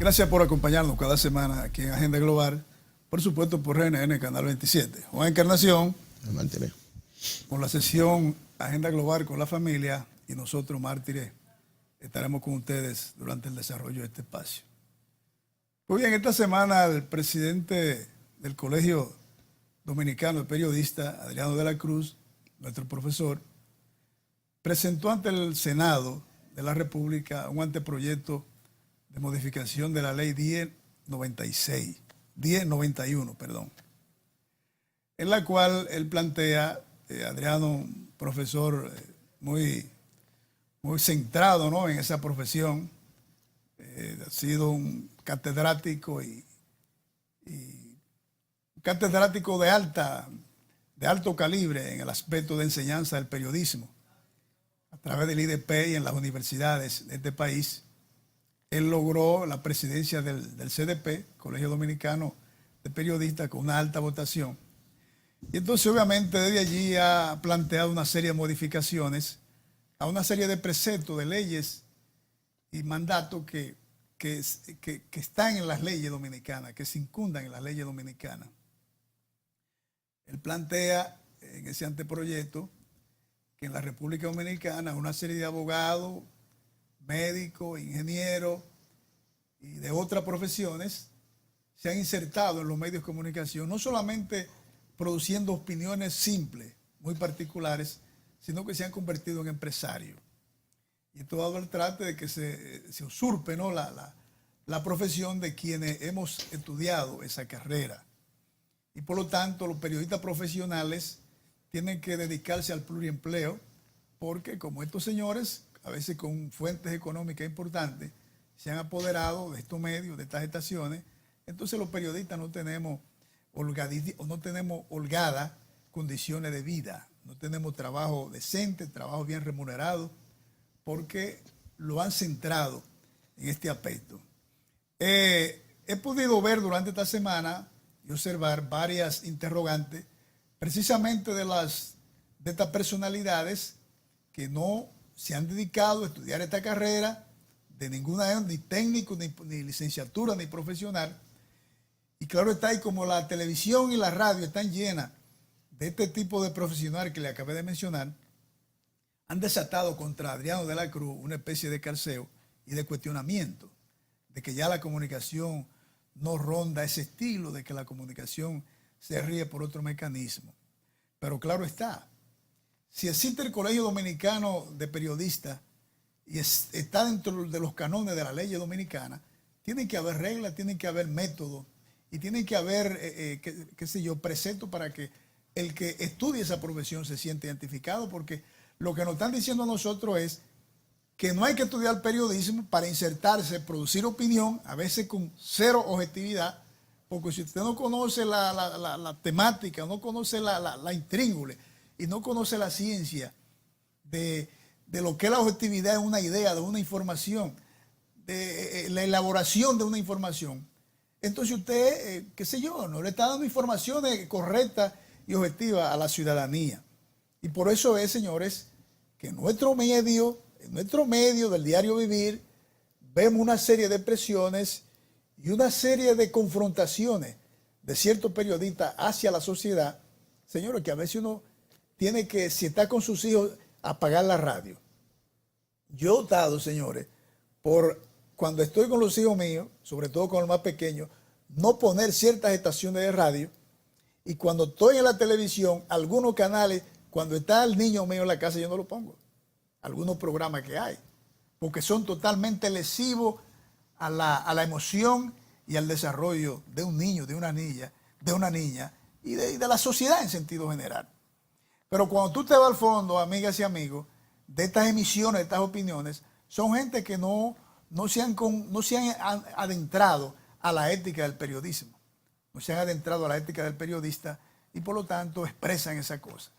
Gracias por acompañarnos cada semana aquí en Agenda Global, por supuesto por RNN Canal 27. Juan Encarnación, con la sesión Agenda Global con la familia y nosotros, mártires, estaremos con ustedes durante el desarrollo de este espacio. Muy bien, esta semana el presidente del Colegio Dominicano de Periodistas, Adriano de la Cruz, nuestro profesor, presentó ante el Senado de la República un anteproyecto de modificación de la ley 1091, en la cual él plantea, Adriano, un profesor muy centrado, ¿no?, en esa profesión, ha sido un catedrático y catedrático de alto calibre en el aspecto de enseñanza del periodismo, a través del IDP y en las universidades de este país. Él logró la presidencia del CDP, Colegio Dominicano de Periodistas, con una alta votación. Y entonces, obviamente, desde allí ha planteado una serie de modificaciones a una serie de preceptos, de leyes y mandatos que están en las leyes dominicanas, que se incundan en las leyes dominicanas. Él plantea en ese anteproyecto que en la República Dominicana una serie de abogados, médicos, ingenieros y de otras profesiones se han insertado en los medios de comunicación, no solamente produciendo opiniones simples, muy particulares, sino que se han convertido en empresarios. Y esto ha dado el trate de que se usurpe, ¿no?, la profesión de quienes hemos estudiado esa carrera. Y por lo tanto, los periodistas profesionales tienen que dedicarse al pluriempleo, porque como estos señores, a veces con fuentes económicas importantes, se han apoderado de estos medios, de estas estaciones, entonces los periodistas no tenemos holgadas condiciones de vida, no tenemos trabajo decente, trabajo bien remunerado, porque lo han centrado en este aspecto. He podido ver durante esta semana y observar varias interrogantes, precisamente de estas personalidades que no se han dedicado a estudiar esta carrera de ninguna, ni técnico, ni licenciatura, ni profesional. Y claro está, ahí como la televisión y la radio están llenas de este tipo de profesionales que le acabé de mencionar, han desatado contra Adriano de la Cruz una especie de carceo y de cuestionamiento, de que ya la comunicación no ronda ese estilo, de que la comunicación se ríe por otro mecanismo. Pero claro está, si existe el Colegio Dominicano de Periodistas y está dentro de los canones de la ley dominicana, tiene que haber reglas, tiene que haber métodos y tiene que haber, preceptos para que el que estudie esa profesión se siente identificado, porque lo que nos están diciendo a nosotros es que no hay que estudiar periodismo para insertarse, producir opinión, a veces con cero objetividad, porque si usted no conoce la temática, no conoce la intríngule y no conoce la ciencia de lo que es la objetividad de una idea, de una información, de la elaboración de una información, entonces usted, no le está dando informaciones correctas y objetivas a la ciudadanía. Y por eso es, señores, que en nuestro medio del diario vivir, vemos una serie de presiones y una serie de confrontaciones de ciertos periodistas hacia la sociedad, señores, que a veces uno tiene que, si está con sus hijos, apagar la radio. Yo he optado, señores, por cuando estoy con los hijos míos, sobre todo con los más pequeños, no poner ciertas estaciones de radio, y cuando estoy en la televisión, algunos canales, cuando está el niño mío en la casa, yo no lo pongo. Algunos programas que hay, porque son totalmente lesivos a la emoción y al desarrollo de un niño, de una niña y de la sociedad en sentido general. Pero cuando tú te vas al fondo, amigas y amigos, de estas emisiones, de estas opiniones, son gente que no se han adentrado a la ética del periodismo, no se han adentrado a la ética del periodista y por lo tanto expresan esa cosa.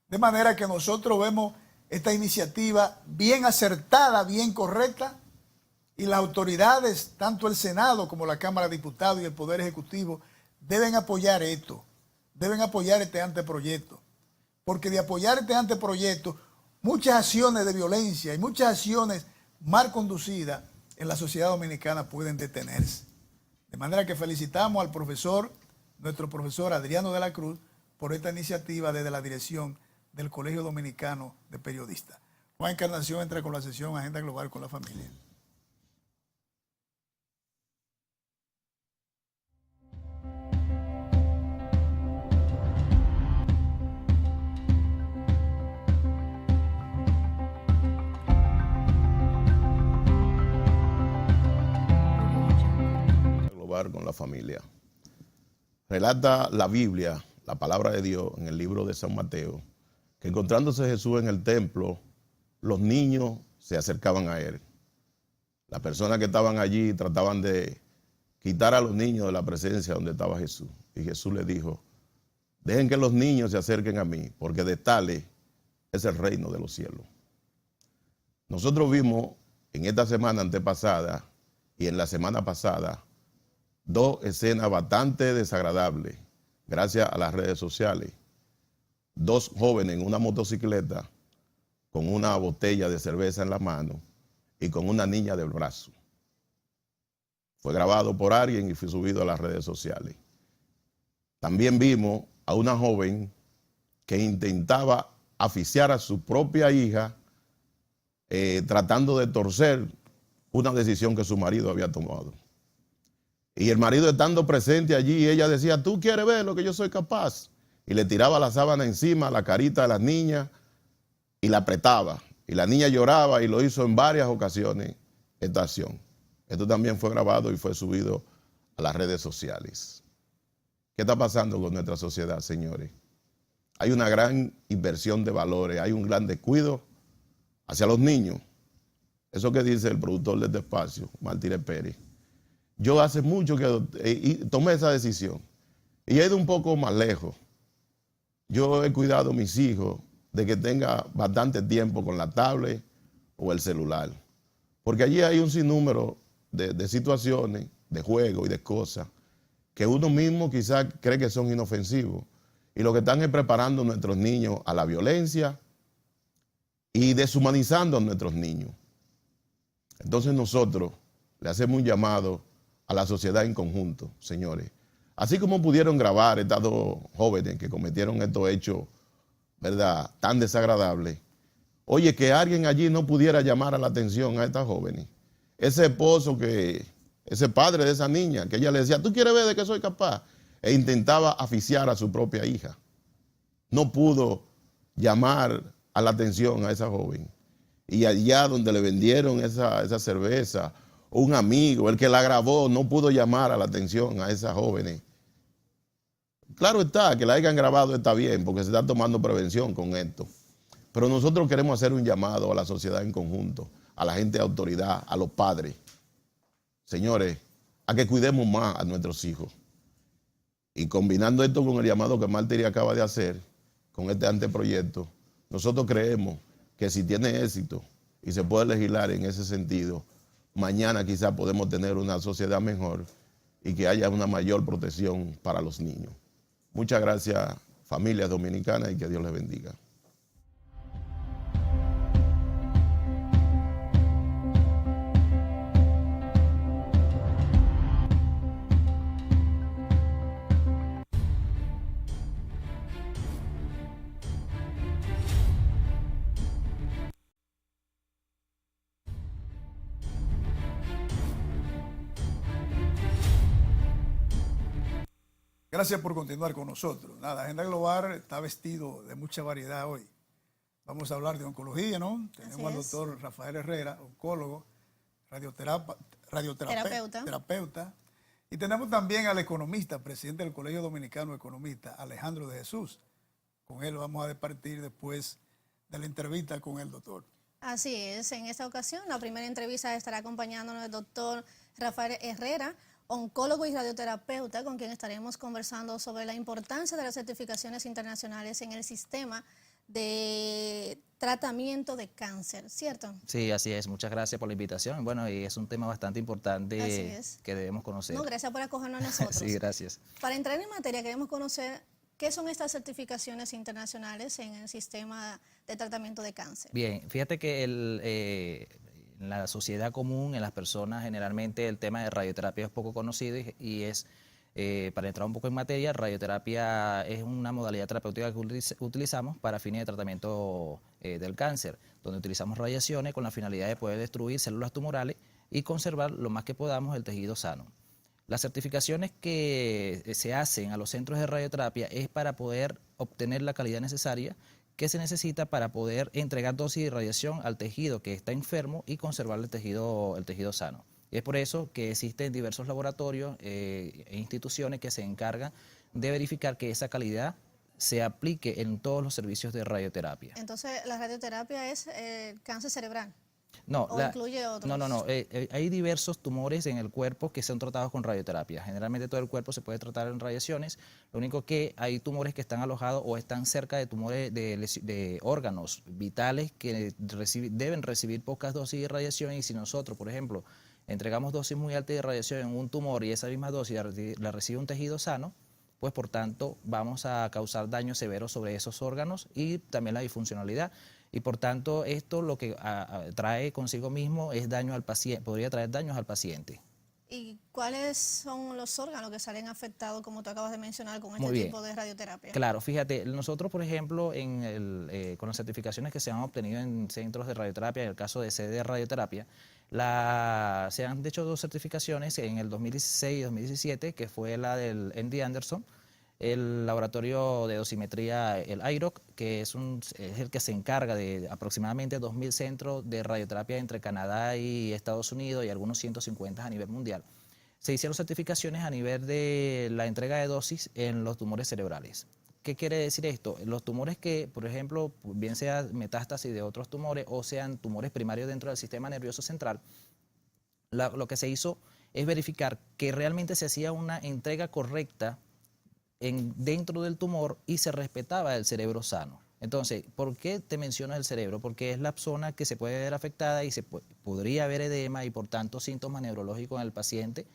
De manera que nosotros vemos esta iniciativa bien acertada, bien correcta, y las autoridades, tanto el Senado como la Cámara de Diputados y el Poder Ejecutivo, deben apoyar esto, deben apoyar este anteproyecto, porque de apoyar este anteproyecto, muchas acciones de violencia y muchas acciones mal conducidas en la sociedad dominicana pueden detenerse. De manera que felicitamos al profesor, nuestro profesor Adriano de la Cruz, por esta iniciativa desde la dirección del Colegio Dominicano de Periodistas. Juan Encarnación entra con la sesión Agenda Global con la Familia. Con la familia. Relata la Biblia, la palabra de Dios, en el libro de San Mateo, que encontrándose Jesús en el templo, los niños se acercaban a él. Las personas que estaban allí trataban de quitar a los niños de la presencia donde estaba Jesús. Y Jesús les dijo, dejen que los niños se acerquen a mí, porque de tales es el reino de los cielos. Nosotros vimos en esta semana antepasada y en la semana pasada dos escenas bastante desagradables, gracias a las redes sociales. Dos jóvenes en una motocicleta con una botella de cerveza en la mano y con una niña del brazo. Fue grabado por alguien y fue subido a las redes sociales. También vimos a una joven que intentaba asfixiar a su propia hija, tratando de torcer una decisión que su marido había tomado. Y el marido estando presente allí, ella decía, tú quieres ver lo que yo soy capaz. Y le tiraba la sábana encima, a la carita de la niña, y la apretaba. Y la niña lloraba y lo hizo en varias ocasiones esta acción. Esto también fue grabado y fue subido a las redes sociales. ¿Qué está pasando con nuestra sociedad, señores? Hay una gran inversión de valores, hay un gran descuido hacia los niños. Eso que dice el productor de este espacio, Martínez Pérez. Yo hace mucho que tomé esa decisión y he ido un poco más lejos. Yo he cuidado a mis hijos de que tenga bastante tiempo con la tablet o el celular. Porque allí hay un sinnúmero de situaciones, de juegos y de cosas que uno mismo quizás cree que son inofensivos. Y lo que están es preparando a nuestros niños a la violencia y deshumanizando a nuestros niños. Entonces nosotros le hacemos un llamado a la sociedad en conjunto, señores. Así como pudieron grabar estas dos jóvenes que cometieron estos hechos, ¿verdad?, tan desagradables. Oye, que alguien allí no pudiera llamar a la atención a estas jóvenes. Ese esposo ese padre de esa niña, que ella le decía, ¿tú quieres ver de qué soy capaz? E intentaba asfixiar a su propia hija. No pudo llamar a la atención a esa joven. Y allá donde le vendieron esa cerveza, un amigo, el que la grabó, no pudo llamar a la atención a esas jóvenes. Claro está, que la hayan grabado está bien, porque se está tomando prevención con esto. Pero nosotros queremos hacer un llamado a la sociedad en conjunto, a la gente de autoridad, a los padres. Señores, a que cuidemos más a nuestros hijos. Y combinando esto con el llamado que Martiri acaba de hacer, con este anteproyecto, nosotros creemos que si tiene éxito y se puede legislar en ese sentido, mañana quizás podemos tener una sociedad mejor y que haya una mayor protección para los niños. Muchas gracias, familias dominicanas, y que Dios les bendiga. Gracias por continuar con nosotros. Nada, Agenda Global está vestido de mucha variedad hoy. Vamos a hablar de oncología, ¿no? Tenemos al doctor Rafael Herrera, oncólogo, radioterapeuta. Y tenemos también al economista, presidente del Colegio Dominicano de Economistas, Alejandro de Jesús. Con él vamos a departir después de la entrevista con el doctor. Así es, en esta ocasión la primera entrevista estará acompañándonos el doctor Rafael Herrera, oncólogo y radioterapeuta, con quien estaremos conversando sobre la importancia de las certificaciones internacionales en el sistema de tratamiento de cáncer, ¿cierto? Sí, así es. Muchas gracias por la invitación. Bueno, y es un tema bastante importante que debemos conocer. No, gracias por acogernos a nosotros. Sí, gracias. Para entrar en materia, queremos conocer qué son estas certificaciones internacionales en el sistema de tratamiento de cáncer. Bien, fíjate que en la sociedad común, en las personas, generalmente el tema de radioterapia es poco conocido y es, para entrar un poco en materia, radioterapia es una modalidad terapéutica que utilizamos para fines de tratamiento del cáncer, donde utilizamos radiaciones con la finalidad de poder destruir células tumorales y conservar lo más que podamos el tejido sano. Las certificaciones que se hacen a los centros de radioterapia es para poder obtener la calidad necesaria que se necesita para poder entregar dosis de radiación al tejido que está enfermo y conservar el tejido sano. Y es por eso que existen diversos laboratorios e instituciones que se encargan de verificar que esa calidad se aplique en todos los servicios de radioterapia. Entonces, la radioterapia es cáncer cerebral. No, ¿O incluye otros? No. Hay diversos tumores en el cuerpo que son tratados con radioterapia. Generalmente todo el cuerpo se puede tratar en radiaciones. Lo único que hay tumores que están alojados o están cerca de tumores de órganos vitales que deben recibir pocas dosis de radiación. Y si nosotros, por ejemplo, entregamos dosis muy altas de radiación en un tumor y esa misma dosis la recibe un tejido sano, pues por tanto vamos a causar daños severos sobre esos órganos y también la disfuncionalidad. Y por tanto esto lo que trae consigo mismo es daño al paciente, podría traer daños al paciente. ¿Y cuáles son los órganos que salen afectados, como tú acabas de mencionar, con este tipo de radioterapia? Claro, fíjate, nosotros, por ejemplo, con las certificaciones que se han obtenido en centros de radioterapia, en el caso de sede de radioterapia, se han hecho 2 certificaciones en el 2016 y 2017, que fue la del MD Anderson, el laboratorio de dosimetría, el IROC, que es el que se encarga de aproximadamente 2.000 centros de radioterapia entre Canadá y Estados Unidos y algunos 150 a nivel mundial. Se hicieron certificaciones a nivel de la entrega de dosis en los tumores cerebrales. ¿Qué quiere decir esto? Los tumores que, por ejemplo, bien sea metástasis de otros tumores o sean tumores primarios dentro del sistema nervioso central, lo que se hizo es verificar que realmente se hacía una entrega correcta dentro del tumor y se respetaba el cerebro sano. Entonces, ¿por qué te menciono el cerebro? Porque es la zona que se puede ver afectada y podría haber edema y por tanto síntomas neurológicos en el paciente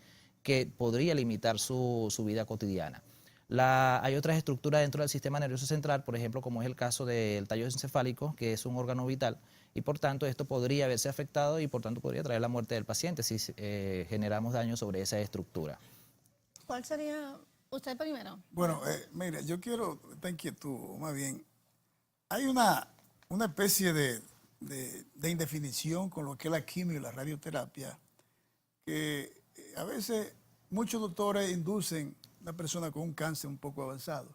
que podría limitar su vida cotidiana. Hay otras estructuras dentro del sistema nervioso central, por ejemplo, como es el caso del tallo encefálico, que es un órgano vital, y por tanto esto podría verse afectado y por tanto podría traer la muerte del paciente si generamos daño sobre esa estructura. ¿Cuál sería usted primero? Bueno, mira, yo quiero esta inquietud, más bien. Hay una especie de indefinición con lo que es la quimio y la radioterapia, que a veces muchos doctores inducen a una persona con un cáncer un poco avanzado.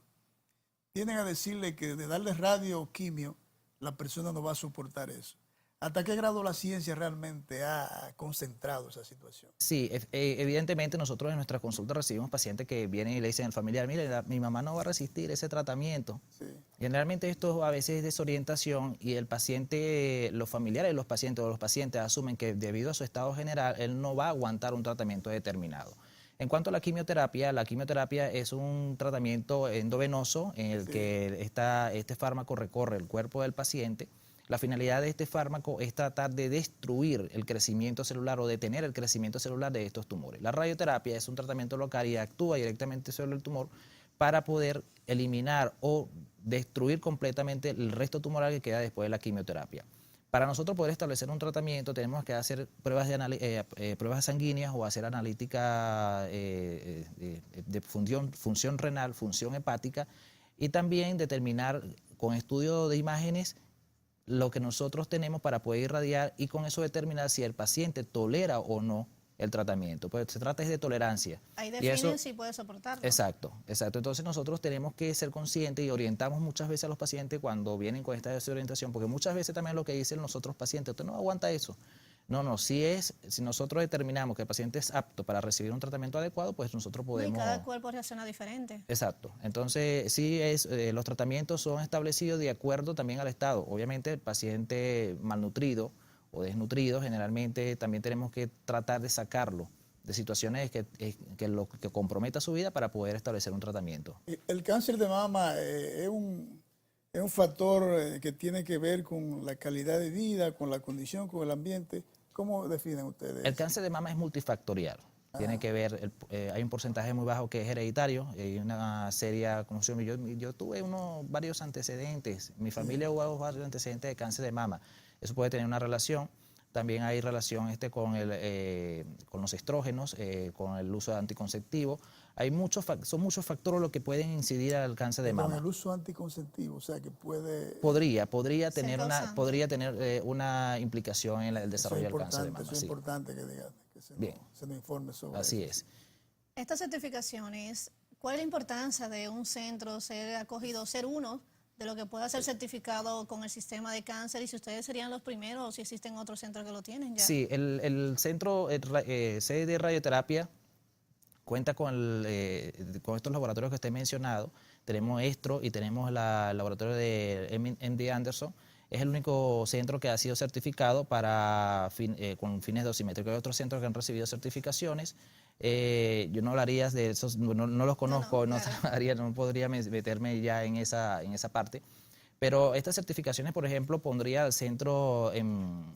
Tienden a decirle que de darle radio o quimio, la persona no va a soportar eso. ¿Hasta qué grado la ciencia realmente ha concentrado esa situación? Sí, evidentemente nosotros en nuestra consulta recibimos pacientes que vienen y le dicen al familiar, mire, mi mamá no va a resistir ese tratamiento. Sí. Generalmente esto a veces es desorientación y el paciente, los familiares de los pacientes o los pacientes asumen que debido a su estado general, él no va a aguantar un tratamiento determinado. En cuanto a la quimioterapia es un tratamiento endovenoso en el que este fármaco recorre el cuerpo del paciente. La finalidad de este fármaco es tratar de destruir el crecimiento celular o detener el crecimiento celular de estos tumores. La radioterapia es un tratamiento local y actúa directamente sobre el tumor para poder eliminar o destruir completamente el resto tumoral que queda después de la quimioterapia. Para nosotros poder establecer un tratamiento tenemos que hacer pruebas sanguíneas o hacer analítica de función renal, función hepática y también determinar con estudio de imágenes lo que nosotros tenemos para poder irradiar y con eso determinar si el paciente tolera o no el tratamiento. Pues se trata de tolerancia. Ahí definen si puede soportarlo. Exacto. Entonces nosotros tenemos que ser conscientes y orientamos muchas veces a los pacientes cuando vienen con esta desorientación, porque muchas veces también lo que dicen los otros pacientes, usted no aguanta eso. No, si nosotros determinamos que el paciente es apto para recibir un tratamiento adecuado, pues nosotros podemos... Y cada cuerpo reacciona diferente. Exacto. Entonces, sí, los tratamientos son establecidos de acuerdo también al estado. Obviamente, el paciente malnutrido o desnutrido, generalmente también tenemos que tratar de sacarlo de situaciones que comprometa su vida para poder establecer un tratamiento. El cáncer de mama es un factor que tiene que ver con la calidad de vida, con la condición, con el ambiente. ¿Cómo definen ustedes? El cáncer de mama es multifactorial. Tiene que ver, hay un porcentaje muy bajo que es hereditario, hay una seria confusión. Yo tuve varios antecedentes, mi familia hubo varios antecedentes de cáncer de mama. Eso puede tener una relación. también hay relación con los estrógenos, con el uso de anticonceptivo. Son muchos factores los que pueden incidir al cáncer de Con mama. el uso anticonceptivo, o sea que puede... Podría Ser tener una implicación en el desarrollo del cáncer de mama. Eso es Sí. importante que diga, que Bien. se nos informe sobre Así eso. es. Estas certificaciones, ¿cuál es la importancia de un centro ser acogido, ser uno de lo que pueda ser certificado con el sistema de cáncer? Y si ustedes serían los primeros o si existen otros centros que lo tienen ya. Sí, el centro sede de radioterapia cuenta con estos laboratorios que usted ha mencionado. Tenemos ESTRO y tenemos el laboratorio de MD Anderson. Es el único centro que ha sido certificado con fines dosimétricos. Hay otros centros que han recibido certificaciones. Yo no hablaría de esos, no los conozco, claro. no podría meterme ya en esa parte. Pero estas certificaciones, por ejemplo, pondría al centro en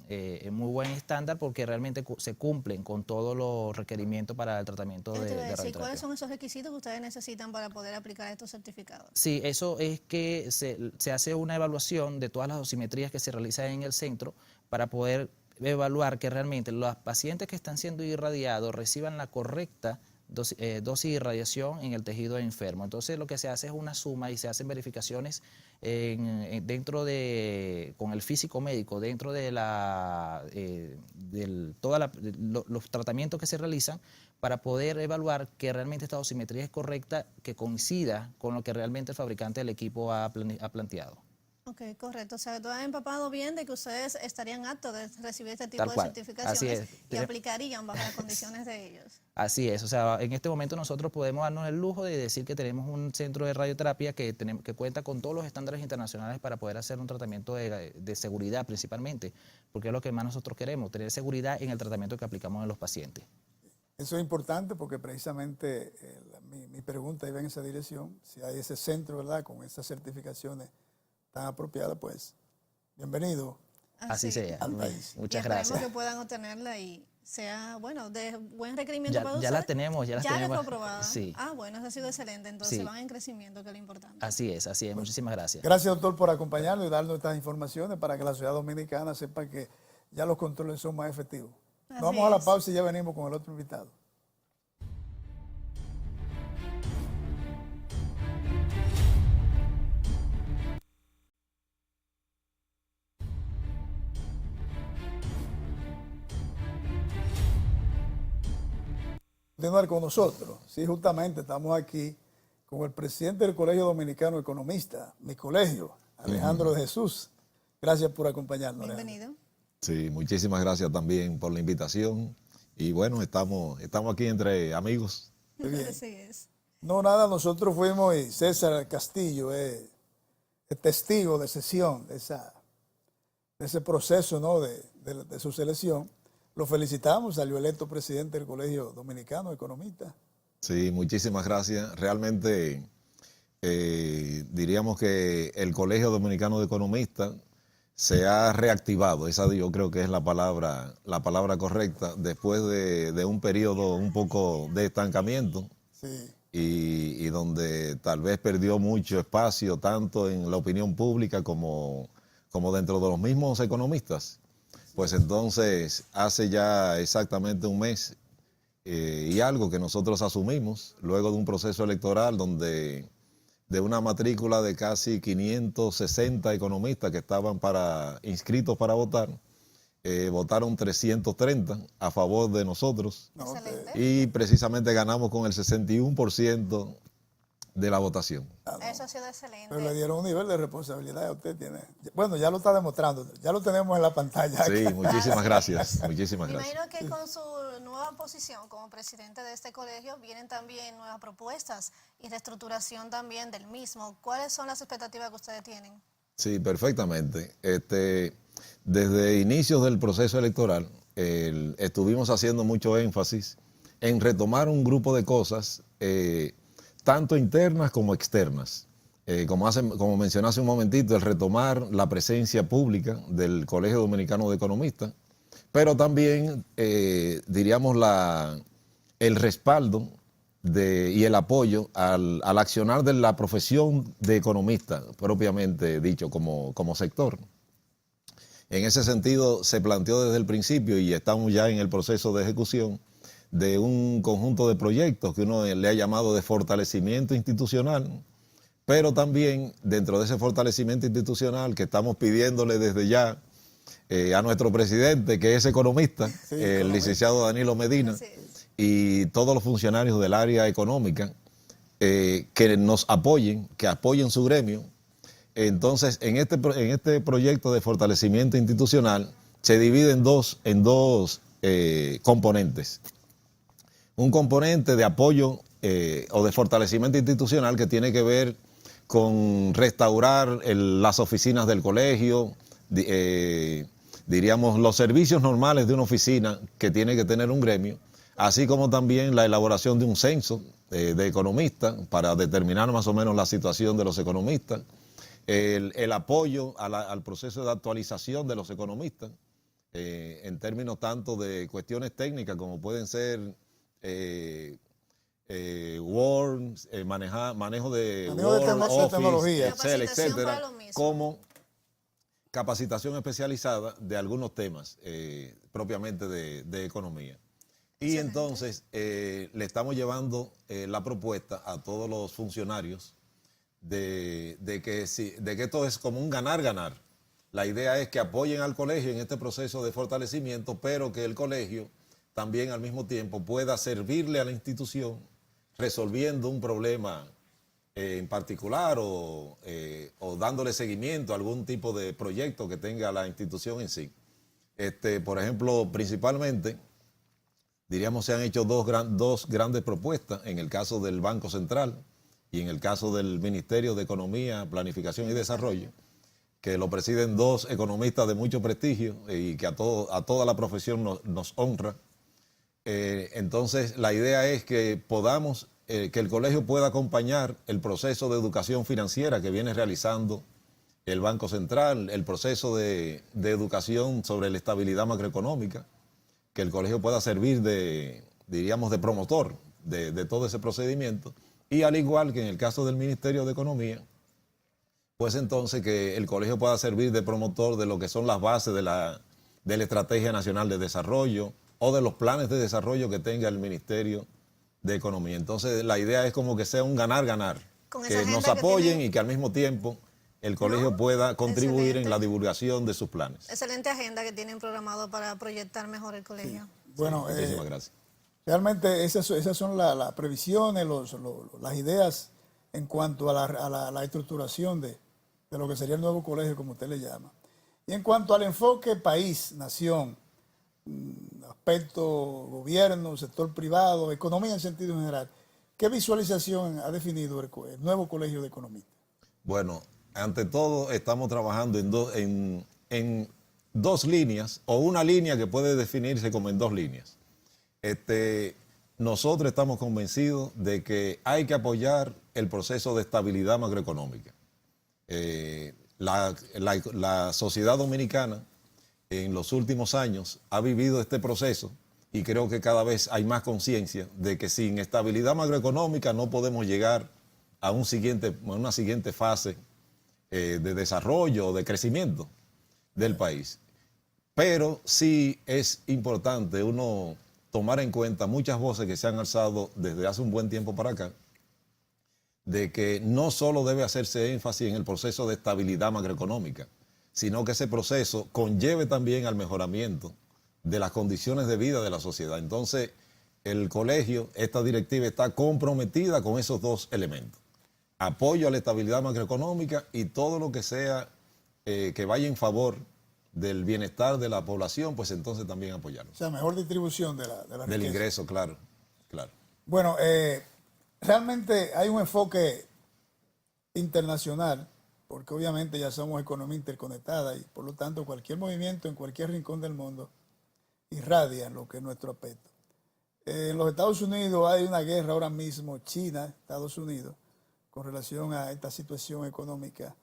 muy buen estándar porque realmente se cumplen con todos los requerimientos para el tratamiento Yo te iba a decir, radioterapia. ¿cuáles son esos requisitos que ustedes necesitan para poder aplicar estos certificados? Sí, eso es que se hace una evaluación de todas las dosimetrías que se realizan en el centro para poder evaluar que realmente los pacientes que están siendo irradiados reciban la correcta dosis de irradiación en el tejido enfermo. Entonces lo que se hace es una suma y se hacen verificaciones con el físico médico, dentro de los tratamientos que se realizan para poder evaluar que realmente esta dosimetría es correcta, que coincida con lo que realmente el fabricante del equipo ha planteado. Ok, correcto. O sea, tú has empapado bien de que ustedes estarían aptos de recibir este tipo Tal de cual. certificaciones Así es. y aplicarían bajo las condiciones de ellos. Así es, o sea, en este momento nosotros podemos darnos el lujo de decir que tenemos un centro de radioterapia que cuenta con todos los estándares internacionales para poder hacer un tratamiento de seguridad principalmente, porque es lo que más nosotros queremos, tener seguridad en el tratamiento que aplicamos en los pacientes. Eso es importante porque precisamente mi pregunta iba en esa dirección. Si hay ese centro, ¿verdad?, con esas certificaciones tan apropiadas, pues bienvenido Así sea. al país. Muchas y esperemos gracias. que puedan obtenerla y sea, bueno, de buen requerimiento para Ya ustedes. la tenemos, ya la Ya tenemos. fue aprobada. Sí. Ah, bueno, eso ha sido excelente. Entonces Sí. van en crecimiento, que es lo importante. Así es. Muchísimas gracias. Gracias, doctor, por acompañarnos y darnos estas informaciones para que la sociedad dominicana sepa que ya los controles son más efectivos. Nos Así vamos a la es. pausa y ya venimos con el otro invitado. Continuar con nosotros. Sí, justamente estamos aquí con el presidente del Colegio Dominicano Economista, mi colegio, Alejandro de Jesús. Gracias por acompañarnos. Bienvenido. Sí, muchísimas gracias también por la invitación. Y bueno, estamos aquí entre amigos. Muy bien. Así es. No, nada, nosotros fuimos y César Castillo es testigo de sesión de ese proceso, ¿no?, de su selección. Lo felicitamos, salió electo presidente del Colegio Dominicano Economista. Sí, muchísimas gracias. Realmente diríamos que el Colegio Dominicano de Economistas se ha reactivado. Esa yo creo que es la palabra correcta, después de un periodo un poco de estancamiento. Sí. Y donde tal vez perdió mucho espacio, tanto en la opinión pública como dentro de los mismos economistas. Pues entonces, hace ya exactamente un mes y algo que nosotros asumimos, luego de un proceso electoral donde de una matrícula de casi 560 economistas que estaban inscritos para votar, votaron 330 a favor de nosotros. Excelente. Y precisamente ganamos con el 61% de la votación. Eso ha sido excelente. Pero le dieron un nivel de responsabilidad a usted. Bueno, ya lo está demostrando, ya lo tenemos en la pantalla. Sí, acá. muchísimas gracias. Muchísimas Me gracias. imagino que con su nueva posición como presidente de este colegio vienen también nuevas propuestas y reestructuración también del mismo. ¿Cuáles son las expectativas que ustedes tienen? Sí, perfectamente. Desde inicios del proceso electoral estuvimos haciendo mucho énfasis en retomar un grupo de cosas, tanto internas como externas. Como mencioné hace un momentito, el retomar la presencia pública del Colegio Dominicano de Economistas, pero también, diríamos, el respaldo y el apoyo al accionar de la profesión de economista, propiamente dicho, como sector. En ese sentido, se planteó desde el principio y estamos ya en el proceso de ejecución de un conjunto de proyectos que uno le ha llamado de fortalecimiento institucional, pero también dentro de ese fortalecimiento institucional que estamos pidiéndole desde ya a nuestro presidente, que es economista, el licenciado Danilo Medina, y todos los funcionarios del área económica, que nos apoyen, que apoyen su gremio. Entonces, en este proyecto de fortalecimiento institucional se divide en dos componentes. Un componente de apoyo o de fortalecimiento institucional que tiene que ver con restaurar las oficinas del colegio, diríamos los servicios normales de una oficina que tiene que tener un gremio, así como también la elaboración de un censo de economistas para determinar más o menos la situación de los economistas, el apoyo al proceso de actualización de los economistas, en términos tanto de cuestiones técnicas como pueden ser Word, manejo de Word, Office, tecnología, Excel, etcétera, para lo mismo. como capacitación especializada de algunos temas propiamente de economía. Y entonces le estamos llevando la propuesta a todos los funcionarios de que esto es como un ganar-ganar. La idea es que apoyen al colegio en este proceso de fortalecimiento, pero que el colegio también al mismo tiempo pueda servirle a la institución resolviendo un problema en particular o dándole seguimiento a algún tipo de proyecto que tenga la institución en sí. Por ejemplo, principalmente, diríamos, se han hecho dos grandes propuestas en el caso del Banco Central y en el caso del Ministerio de Economía, Planificación y Desarrollo, que lo presiden dos economistas de mucho prestigio y que a toda la profesión nos honra. Entonces, la idea es que podamos, que el colegio pueda acompañar el proceso de educación financiera que viene realizando el Banco Central, el proceso de educación sobre la estabilidad macroeconómica, que el colegio pueda servir diríamos, de promotor de todo ese procedimiento, y al igual que en el caso del Ministerio de Economía, pues entonces que el colegio pueda servir de promotor de lo que son las bases de la Estrategia Nacional de Desarrollo o de los planes de desarrollo que tenga el Ministerio de Economía. Entonces la idea es como que sea un ganar-ganar, que nos apoyen y que al mismo tiempo el colegio pueda contribuir en la divulgación de sus planes. Excelente agenda que tienen programado para proyectar mejor el colegio. Sí. Bueno, muchísimas gracias. Realmente esas son las previsiones, las ideas en cuanto a la estructuración de lo que sería el nuevo colegio, como usted le llama. Y en cuanto al enfoque país, nación, aspecto gobierno, sector privado, economía en sentido general, ¿qué visualización ha definido el nuevo colegio de economistas? Bueno, ante todo estamos trabajando en dos líneas, o una línea que puede definirse como en dos líneas. Nosotros estamos convencidos de que hay que apoyar el proceso de estabilidad macroeconómica. La sociedad dominicana en los últimos años ha vivido este proceso y creo que cada vez hay más conciencia de que sin estabilidad macroeconómica no podemos llegar a una siguiente fase de desarrollo o de crecimiento del país. Pero sí es importante uno tomar en cuenta muchas voces que se han alzado desde hace un buen tiempo para acá, de que no solo debe hacerse énfasis en el proceso de estabilidad macroeconómica, sino que ese proceso conlleve también al mejoramiento de las condiciones de vida de la sociedad. Entonces, el colegio, esta directiva está comprometida con esos dos elementos. Apoyo a la estabilidad macroeconómica y todo lo que sea que vaya en favor del bienestar de la población, pues entonces también apoyarlo. O sea, mejor distribución de la del riqueza. ingreso, claro. Bueno, realmente hay un enfoque internacional, porque obviamente ya somos economía interconectada y por lo tanto cualquier movimiento en cualquier rincón del mundo irradia lo que es nuestro aspecto. En los Estados Unidos hay una guerra ahora mismo, China, Estados Unidos, con relación a esta situación económica.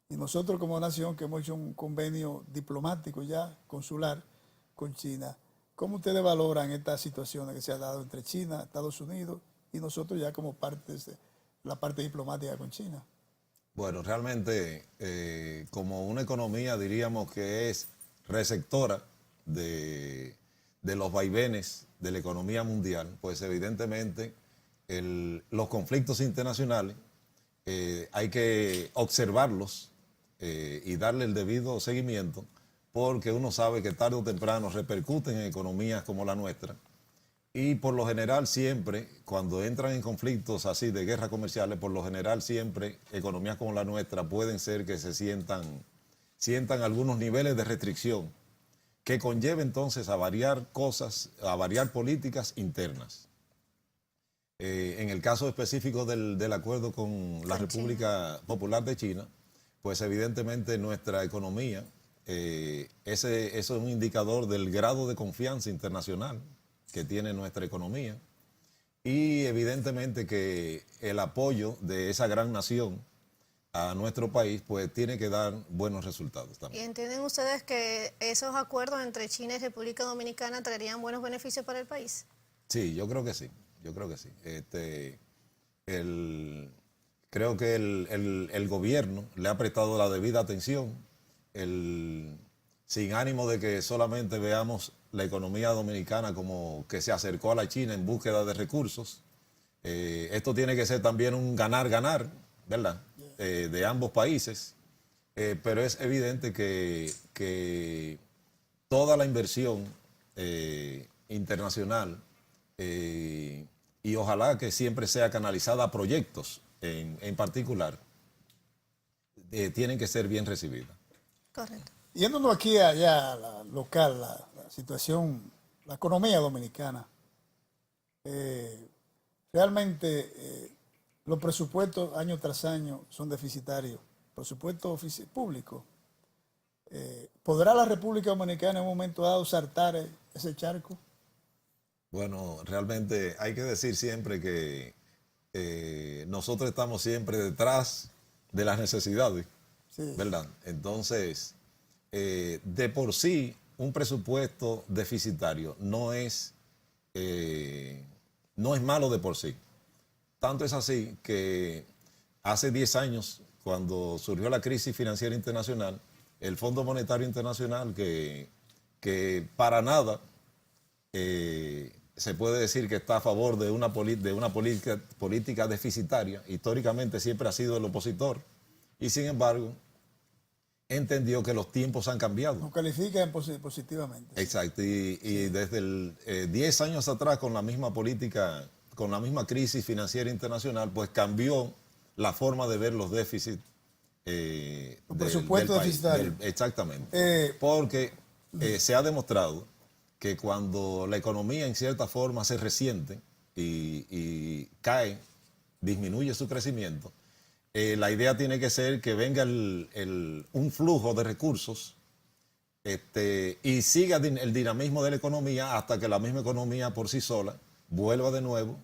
Y nosotros como nación que hemos hecho un convenio diplomático ya, consular, con China, ¿cómo ustedes valoran esta situación que se ha dado entre China, Estados Unidos y nosotros ya como parte de la parte diplomática con China? Bueno, realmente como una economía diríamos que es receptora de los vaivenes de la economía mundial, pues evidentemente los conflictos internacionales hay que observarlos y darle el debido seguimiento, porque uno sabe que tarde o temprano repercuten en economías como la nuestra. Y por lo general siempre, cuando entran en conflictos así de guerras comerciales, por lo general siempre economías como la nuestra pueden ser que se sientan algunos niveles de restricción que conlleva entonces a variar cosas, a variar políticas internas. En el caso específico del acuerdo con la República Popular de China, pues evidentemente nuestra economía, eso es un indicador del grado de confianza internacional que tiene nuestra economía, y evidentemente que el apoyo de esa gran nación a nuestro país pues tiene que dar buenos resultados ¿Y también. entienden ustedes que esos acuerdos entre China y República Dominicana traerían buenos beneficios para el país? Sí, yo creo que sí, creo que el gobierno le ha prestado la debida atención, sin ánimo de que solamente veamos la economía dominicana como que se acercó a la China en búsqueda de recursos. Esto tiene que ser también un ganar-ganar, ¿verdad? De ambos países, pero es evidente que toda la inversión internacional, y ojalá que siempre sea canalizada a proyectos en particular, tienen que ser bien recibidas. Correcto. Yéndonos aquí allá a la local, la situación, la economía dominicana, realmente los presupuestos año tras año son deficitarios. Presupuesto público. ¿Podrá la República Dominicana en un momento dado saltar ese charco? Bueno, realmente hay que decir siempre que nosotros estamos siempre detrás de las necesidades, Sí. ¿verdad? Entonces, de por sí, un presupuesto deficitario no es malo de por sí. Tanto es así que hace 10 años, cuando surgió la crisis financiera internacional, el Fondo Monetario Internacional, que para nada se puede decir que está a favor de una política deficitaria, históricamente siempre ha sido el opositor, y sin embargo entendió que los tiempos han cambiado. Nos califican positivamente. Exacto, y desde 10 años atrás, con la misma política, con la misma crisis financiera internacional, pues cambió la forma de ver los déficits Los presupuestos deficitarios. Exactamente. Porque se ha demostrado que cuando la economía en cierta forma se resiente y cae, disminuye su crecimiento, la idea tiene que ser que venga un flujo de recursos y siga el dinamismo de la economía hasta que la misma economía por sí sola vuelva de nuevo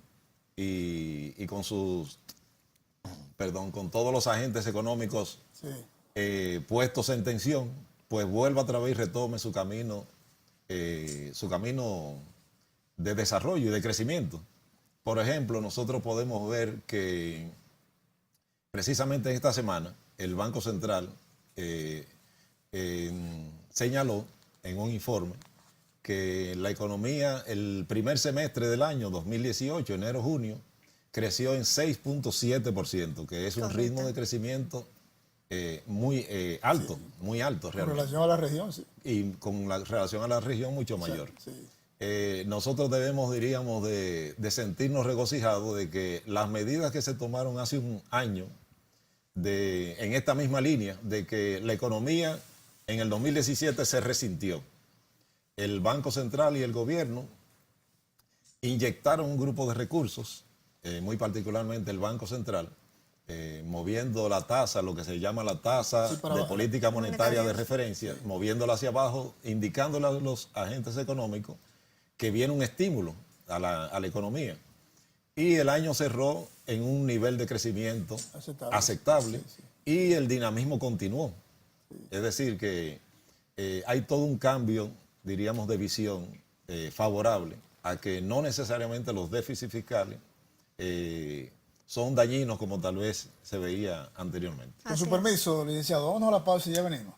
y con con todos los agentes económicos puestos en tensión, pues vuelva otra vez y retome su camino de desarrollo y de crecimiento. Por ejemplo, nosotros podemos ver que precisamente esta semana el Banco Central señaló en un informe que la economía el primer semestre del año 2018, enero-junio, creció en 6.7%, que es un ritmo de crecimiento muy alto, muy alto realmente. Con relación a la región, sí. Y con la relación a la región mucho mayor. Sí. Nosotros debemos, diríamos, de sentirnos regocijados de que las medidas que se tomaron hace un año en esta misma línea, de que la economía en el 2017 se resintió. El Banco Central y el gobierno inyectaron un grupo de recursos, muy particularmente el Banco Central, moviendo la tasa, lo que se llama la tasa de política monetaria de referencia, moviéndola hacia abajo, indicándole a los agentes económicos que viene un estímulo a la economía. Y el año cerró en un nivel de crecimiento aceptable y el dinamismo continuó. Es decir, que hay todo un cambio, diríamos, de visión favorable a que no necesariamente los déficits fiscales son dañinos como tal vez se veía anteriormente. Con su permiso, licenciado, vámonos a la pausa y ya venimos.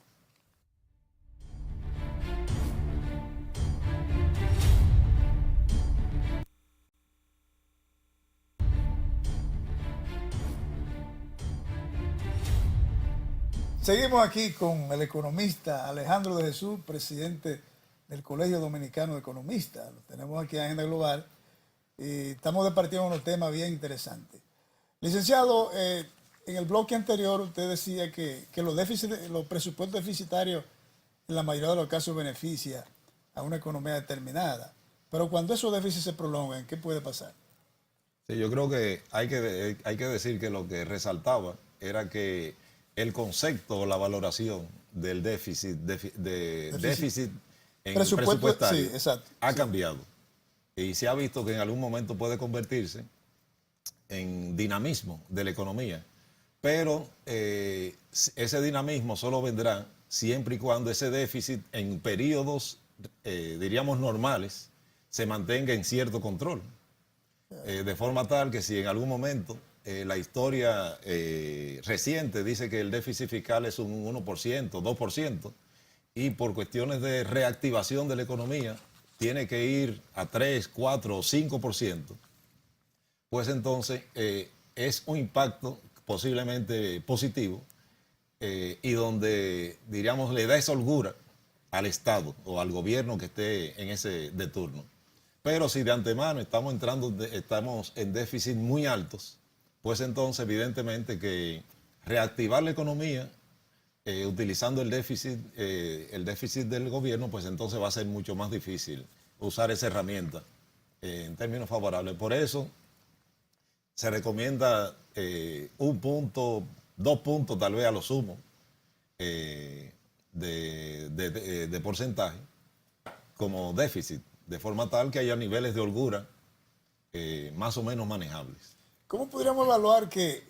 Seguimos aquí con el economista Alejandro de Jesús, presidente del Colegio Dominicano de Economistas. Lo tenemos aquí en Agenda Global y estamos departiendo unos temas bien interesantes. Licenciado, en el bloque anterior usted decía que los presupuestos deficitarios en la mayoría de los casos benefician a una economía determinada. Pero cuando esos déficits se prolongan, ¿qué puede pasar? Sí, yo creo que hay que decir que lo que resaltaba era que el concepto o la valoración del déficit en presupuestario sí, exacto, ha cambiado. Y se ha visto que en algún momento puede convertirse en dinamismo de la economía. Pero ese dinamismo solo vendrá siempre y cuando ese déficit en periodos, diríamos, normales, se mantenga en cierto control. De forma tal que si en algún momento la historia reciente dice que el déficit fiscal es un 1%, 2%, y por cuestiones de reactivación de la economía tiene que ir a 3, 4 o 5%, pues entonces es un impacto posiblemente positivo y donde, diríamos, le da esa holgura al Estado o al gobierno que esté en ese de turno. Pero si de antemano estamos en déficit muy altos, pues entonces evidentemente que reactivar la economía utilizando el déficit del gobierno, pues entonces va a ser mucho más difícil usar esa herramienta en términos favorables. Por eso se recomienda 1 punto, 2 puntos tal vez a lo sumo de porcentaje como déficit, de forma tal que haya niveles de holgura más o menos manejables. ¿Cómo podríamos evaluar que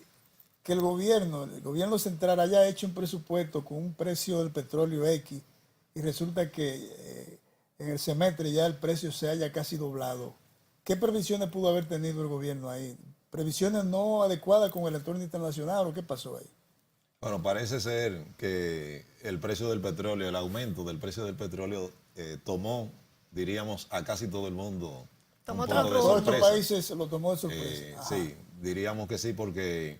el gobierno central haya hecho un presupuesto con un precio del petróleo X y resulta que en el semestre ya el precio se haya casi doblado? ¿Qué previsiones pudo haber tenido el gobierno ahí? ¿Previsiones no adecuadas con el entorno internacional o qué pasó ahí? Bueno, parece ser que el precio del petróleo, el aumento del precio del petróleo tomó, diríamos, a casi todo el mundo. Tomó un poco de Todos estos sorpresa. países lo tomó de sorpresa. Sí, diríamos que sí, porque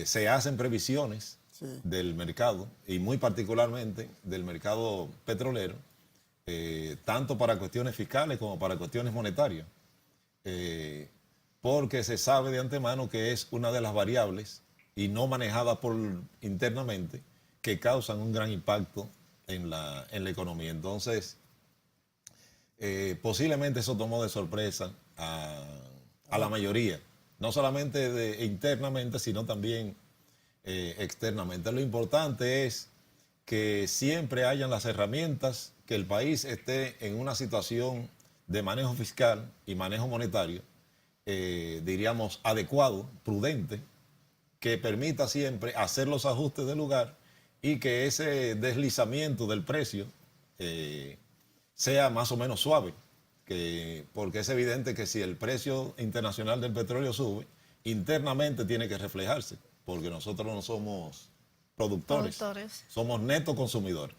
se hacen previsiones Sí. del mercado y muy particularmente del mercado petrolero, tanto para cuestiones fiscales como para cuestiones monetarias, porque se sabe de antemano que es una de las variables y no manejada internamente que causan un gran impacto en la economía. Entonces, posiblemente eso tomó de sorpresa a la mayoría, no solamente internamente, sino también externamente. Lo importante es que siempre hayan las herramientas, que el país esté en una situación de manejo fiscal y manejo monetario, diríamos, adecuado, prudente, que permita siempre hacer los ajustes del lugar y que ese deslizamiento del precio sea más o menos suave, porque es evidente que si el precio internacional del petróleo sube, internamente tiene que reflejarse, porque nosotros no somos productores. Somos neto consumidores.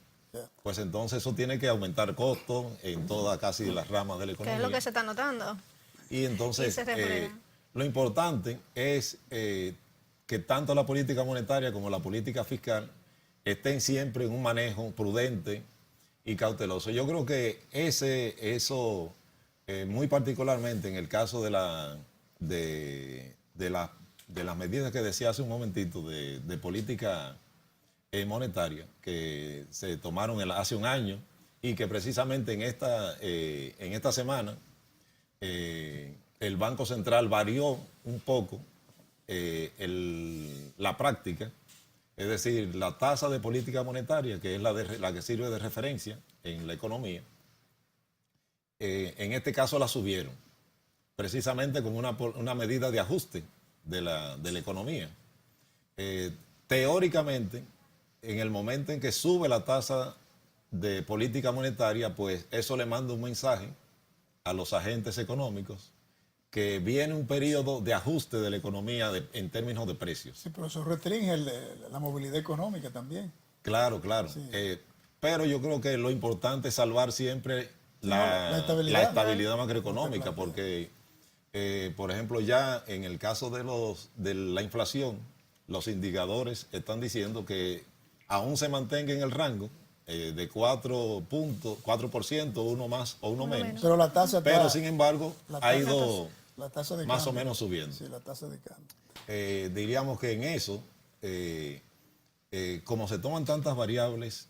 Pues entonces eso tiene que aumentar costos en todas casi las ramas de la economía. ¿Qué es lo que se está notando? Y entonces Y se refleja. lo importante es que tanto la política monetaria como la política fiscal estén siempre en un manejo prudente y cauteloso. Yo creo que eso muy particularmente en el caso de las medidas que decía hace un momentito de política monetaria que se tomaron hace un año y que precisamente en esta semana el Banco Central varió un poco la práctica, es decir, la tasa de política monetaria, que es la que sirve de referencia en la economía, en este caso la subieron, precisamente como una medida de ajuste de la economía. Teóricamente, en el momento en que sube la tasa de política monetaria, pues eso le manda un mensaje a los agentes económicos que viene un periodo de ajuste de la economía en términos de precios. Sí, pero eso restringe la movilidad económica también. Claro. Sí. Pero yo creo que lo importante es salvar siempre la estabilidad macroeconómica, porque, por ejemplo, ya en el caso de la inflación, los indicadores están diciendo que aún se mantenga en el rango de 4%, uno más o uno menos. Pero la tasa está, Pero sin embargo, la ha tasa- ido la tasa de más o cambio. menos subiendo. Sí, la tasa de cambio. Diríamos que en eso, como se toman tantas variables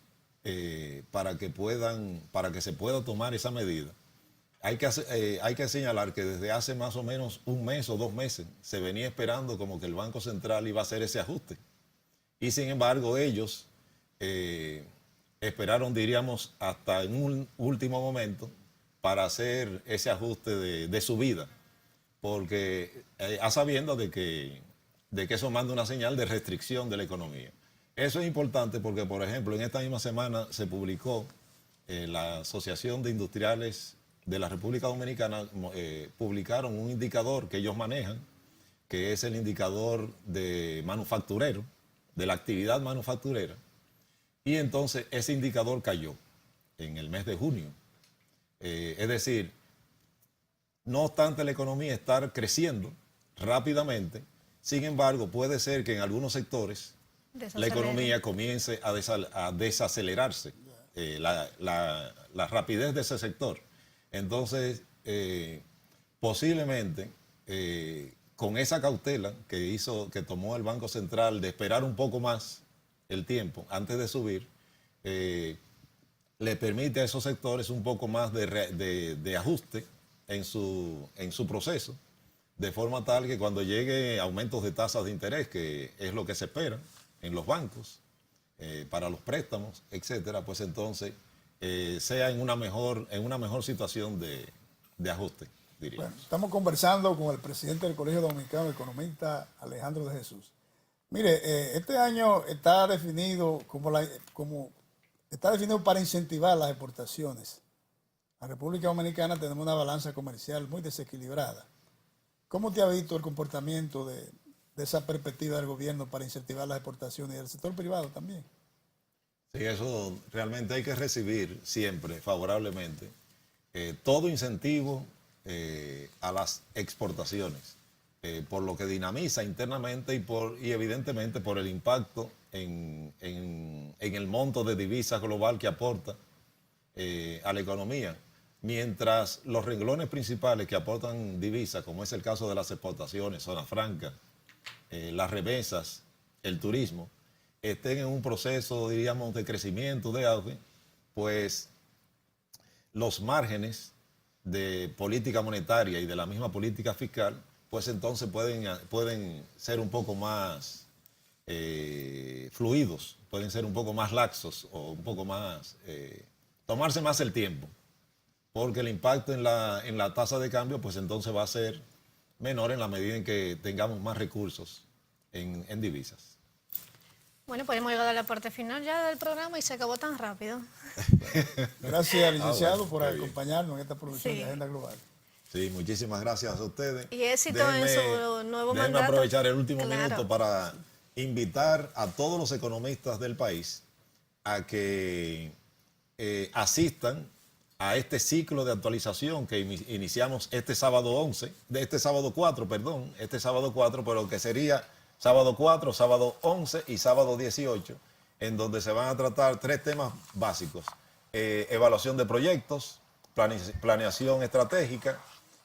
para que se pueda tomar esa medida, hay que señalar que desde hace más o menos un mes o 2 meses se venía esperando como que el Banco Central iba a hacer ese ajuste. Y sin embargo ellos esperaron, diríamos, hasta en un último momento para hacer ese ajuste de subida, porque a sabiendas de que eso manda una señal de restricción de la economía. Eso es importante porque, por ejemplo, en esta misma semana se publicó la Asociación de Industriales de la República Dominicana, publicaron un indicador que ellos manejan, que es el indicador de manufacturero, de la actividad manufacturera. Y entonces ese indicador cayó en el mes de junio. Es decir, no obstante la economía estar creciendo rápidamente, sin embargo puede ser que en algunos sectores la economía comience a desacelerarse, la rapidez de ese sector. Entonces, posiblemente, con esa cautela que tomó el Banco Central de esperar un poco más el tiempo antes de subir, le permite a esos sectores un poco más de ajuste en su proceso, de forma tal que cuando llegue aumentos de tasas de interés, que es lo que se espera en los bancos, para los préstamos, etcétera, pues entonces sea en una mejor situación de ajuste, diría. Bueno, estamos conversando con el presidente del Colegio Dominicano, el economista Alejandro de Jesús. Mire, este año está definido está definido para incentivar las exportaciones. La República Dominicana tenemos una balanza comercial muy desequilibrada. ¿Cómo te ha visto el comportamiento de esa perspectiva del gobierno para incentivar las exportaciones y del sector privado también? Sí, eso realmente hay que recibir siempre favorablemente todo incentivo a las exportaciones, por lo que dinamiza internamente y evidentemente por el impacto en el monto de divisas global que aporta a la economía. Mientras los renglones principales que aportan divisas, como es el caso de las exportaciones, zona franca, las remesas, el turismo, estén en un proceso, diríamos, de crecimiento, de auge, pues los márgenes de política monetaria y de la misma política fiscal, pues entonces pueden ser un poco más fluidos, pueden ser un poco más laxos o un poco más, tomarse más el tiempo, porque el impacto en la tasa de cambio, pues entonces va a ser menor en la medida en que tengamos más recursos en divisas. Bueno, pues hemos llegado a la parte final ya del programa y se acabó tan rápido. Gracias, licenciado, bueno, por qué bien. acompañarnos en esta producción Sí. de Agenda Global. Sí, muchísimas gracias a ustedes. Y éxito en su nuevo déjenme mandato. aprovechar el último Claro. minuto para invitar a todos los economistas del país a que asistan a este ciclo de actualización que iniciamos este sábado 4, pero que sería sábado 4, sábado 11 y sábado 18, en donde se van a tratar 3 temas básicos: evaluación de proyectos, planeación estratégica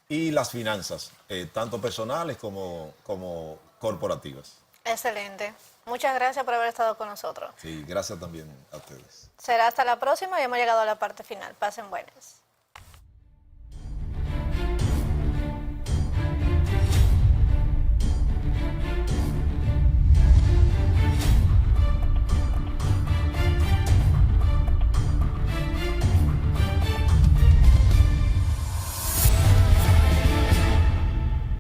y las finanzas, tanto personales como corporativas. Excelente. Muchas gracias por haber estado con nosotros. Sí, gracias también a ustedes. Será hasta la próxima y hemos llegado a la parte final. Pasen buenas.